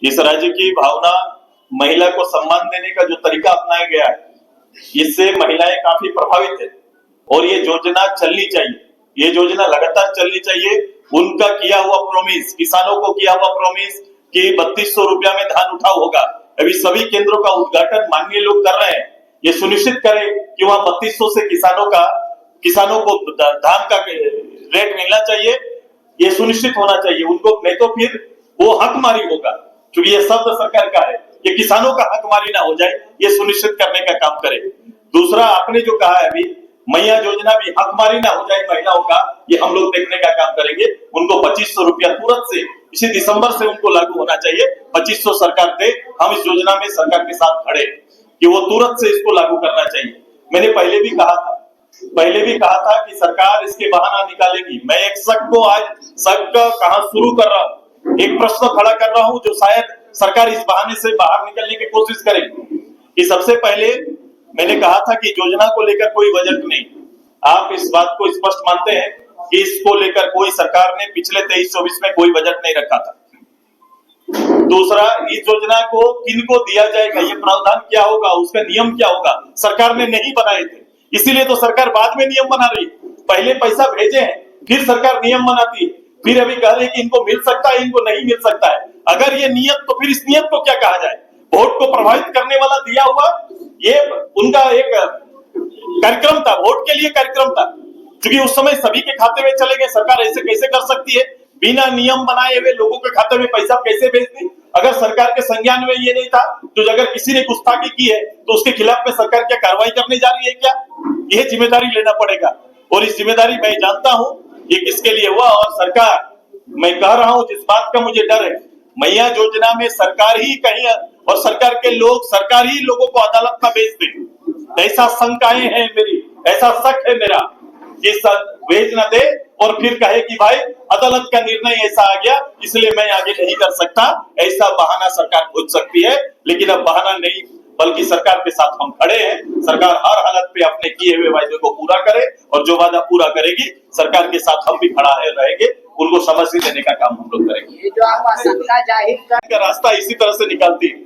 इस राज्य की भावना, महिला को सम्मान देने का जो तरीका अपनाया गया है, इससे महिलाएं काफी प्रभावित है और ये योजना चलनी चाहिए, ये योजना लगातार चलनी चाहिए। उनका किया हुआ प्रॉमिस, किसानों को किया हुआ प्रॉमिस कि 3200 रुपया में धान उठाव होगा, अभी सभी केंद्रों का उद्घाटन माननीय लोग कर रहे हैं। ये सुनिश्चित करें कि वहां 3200 से किसानों को धान का रेट मिलना चाहिए, ये सुनिश्चित होना चाहिए उनको, नहीं तो फिर वो हकमारी होगा, क्योंकि ये शब्द सरकार का है, ये किसानों का हकमारी ना हो जाए, ये सुनिश्चित करने का काम करें। दूसरा, आपने जो कहा है अभी मैया योजना भी हकमारी ना हो जाए महिलाओं का, ये हम लोग देखने का काम करेंगे। उनको 2500 रुपया तुरंत से इसी दिसंबर से उनको लागू होना चाहिए। 2500 सरकार दे, हम इस योजना में सरकार के साथ खड़े कि वो तुरंत से इसको लागू करना चाहिए। मैंने पहले भी कहा था कि सरकार इसके बहाना निकालेगी। मैं एक शक को आज कहा शुरू कर रहा हूँ, एक प्रश्न खड़ा कर रहा हूँ जो शायद सरकार इस बहाने से बाहर निकलने की कोशिश करेगी कि सबसे पहले मैंने कहा था कि योजना को लेकर कोई बजट नहीं। आप इस बात को स्पष्ट मानते हैं कि इसको लेकर कोई सरकार ने पिछले 23-24 में कोई बजट नहीं रखा था। दूसरा, इस योजना को किनको दिया जाएगा, ये प्रावधान क्या होगा, उसका नियम क्या होगा, सरकार ने नहीं बनाए थे, इसीलिए तो सरकार बाद में नियम बना रही। पहले पैसा भेजे हैं, फिर सरकार नियम बनाती है, फिर अभी कह रही कि इनको मिल सकता है, इनको नहीं मिल सकता है। अगर ये नियत, तो फिर इस नियत को क्या कहा जाए? वोट को प्रभावित करने वाला दिया हुआ ये उनका एक कार्यक्रम था, वोट के लिए कार्यक्रम था, क्योंकि उस समय सभी के खाते में चले गए। सरकार ऐसे कैसे कर सकती है? बिना नियम बनाए हुए लोगों के खाते में पैसा कैसे भेज दी? अगर सरकार के संज्ञान में ये नहीं था, तो अगर किसी ने गुस्ताखी की है तो उसके खिलाफ में सरकार क्या कार्रवाई करने जा रही है क्या? यह जिम्मेदारी लेना पड़ेगा, और इस जिम्मेदारी मैं जानता हूं ये किसके लिए हुआ। और सरकार, मैं कह रहा हूं, जिस बात का मुझे डर है, मैया योजना में सरकार ही कहीं और सरकार के लोग, सरकार ही लोगों को अदालत में भेज दे, ऐसा शंकाएं हैं मेरी, ऐसा शक है मेरा कि भेज न दे और फिर कहे कि भाई अदालत का निर्णय ऐसा आ गया इसलिए मैं आगे नहीं कर सकता। ऐसा बहाना सरकार खोज सकती है, लेकिन अब बहाना नहीं, बल्कि सरकार के साथ हम खड़े हैं। सरकार हर हालत पे अपने किए हुए वायदे को पूरा करे, और जो वादा पूरा करेगी सरकार के साथ हम भी खड़ा है रहेंगे, उनको समझ देने का काम हम लोग करेंगे। ये जो आप आशंका जाहिर का रास्ता इसी तरह से निकालती है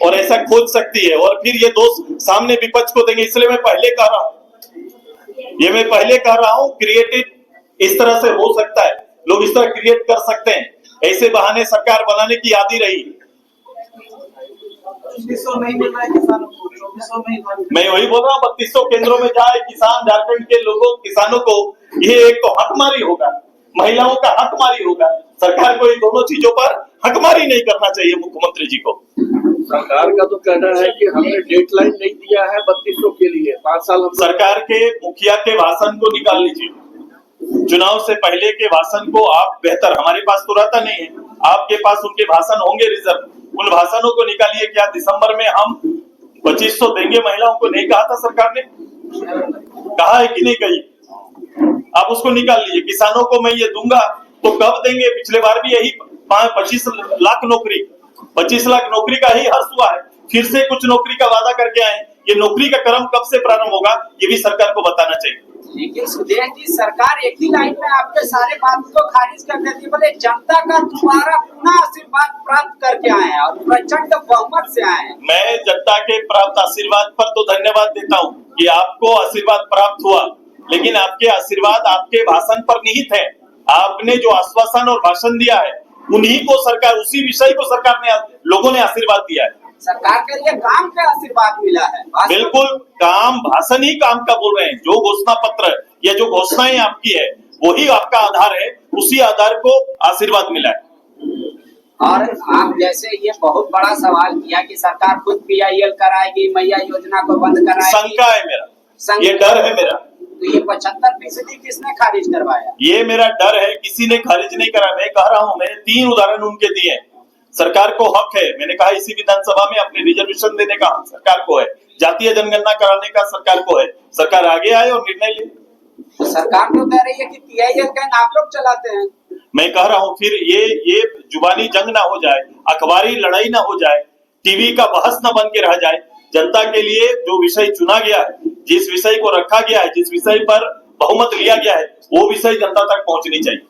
और ऐसा खोज सकती है, और फिर ये दोष सामने विपक्ष को देंगे। इसलिए मैं पहले कह रहा हूं, क्रिएटिव इस तरह से हो सकता है, लोग इस तरह क्रिएट कर सकते हैं, ऐसे बहाने सरकार बनाने की आदी रही। नहीं मिल रहा है किसानों को, 2400 में मैं वही बोल रहा हूँ, 3200 केंद्रों में जाए किसान, झारखंड के लोगों, किसानों को, ये एक तो हकमारी होगा, महिलाओं का हकमारी होगा। सरकार को इन दोनों चीजों पर हकमारी नहीं करना चाहिए। मुख्यमंत्री जी को सरकार का तो कहना है कि हमने डेडलाइन नहीं दिया है 3200 के लिए, 5 साल। सरकार के मुखिया के भाषण को निकाल लीजिए, चुनाव से पहले के भाषण को आप बेहतर, हमारे पास तो रहता नहीं है, आपके पास उनके भाषण होंगे रिजर्व, उन भाषणों को निकालिए। क्या दिसंबर में हम 2500 देंगे महिलाओं को? नहीं कहा था सरकार ने, कहा है कि नहीं कही? आप उसको निकाल लीजिए। किसानों को मैं ये दूंगा तो कब देंगे? पिछले बार भी यही 25 लाख नौकरी, 25 लाख नौकरी का ही हर्ष हुआ है, फिर से कुछ नौकरी का वादा करके आए। ये नौकरी का क्रम कब से प्रारंभ होगा, ये भी सरकार को बताना चाहिए। लेकिन सुधीर जी, सरकार एक ही लाइन में आपके सारे बात को खारिज कर देती है, बोले जनता का दोबारा पुनः आशीर्वाद प्राप्त करके आए हैं और प्रचंड बहुमत से आए हैं। मैं जनता के प्राप्त आशीर्वाद पर तो धन्यवाद देता हूँ कि आपको आशीर्वाद प्राप्त हुआ, लेकिन आपके आशीर्वाद आपके भाषण पर निहित है। आपने जो आश्वासन और भाषण दिया है, उन्हीं को सरकार, उसी विषय को सरकार ने, लोगों ने आशीर्वाद दिया है। सरकार के लिए काम का आशीर्वाद मिला है। बिल्कुल, काम, भाषण ही काम का बोल रहे हैं। जो घोषणा पत्र या जो घोषणाएं आपकी है वही आपका आधार है, उसी आधार को आशीर्वाद मिला है। और आप जैसे ये बहुत बड़ा सवाल किया कि सरकार खुद PIL कराएगी, मैया योजना को बंद कराएगी, शंका है मेरा, ये डर है मेरा। तो ये 75% किसने खारिज करवाया? ये मेरा डर है, किसी ने खारिज नहीं करा। मैं कह रहा हूँ, मैंने 3 उदाहरण उनके दिए। सरकार को हक है, मैंने कहा इसी विधानसभा में अपने रिजर्वेशन देने का हक सरकार को है, जातीय जनगणना कराने का सरकार को है। सरकार आगे आए और निर्णय ले। तो सरकार तो कह रही है कि PIL का आप लोग चलाते हैं। मैं कह रहा हूँ, फिर ये जुबानी जंग ना हो जाए, अखबारी लड़ाई ना हो जाए, टीवी का बहस न बन के रह जाए। जनता के लिए जो विषय चुना गया है, जिस विषय को रखा गया है, जिस विषय पर बहुमत लिया गया है, वो विषय जनता तक पहुंचनी चाहिए।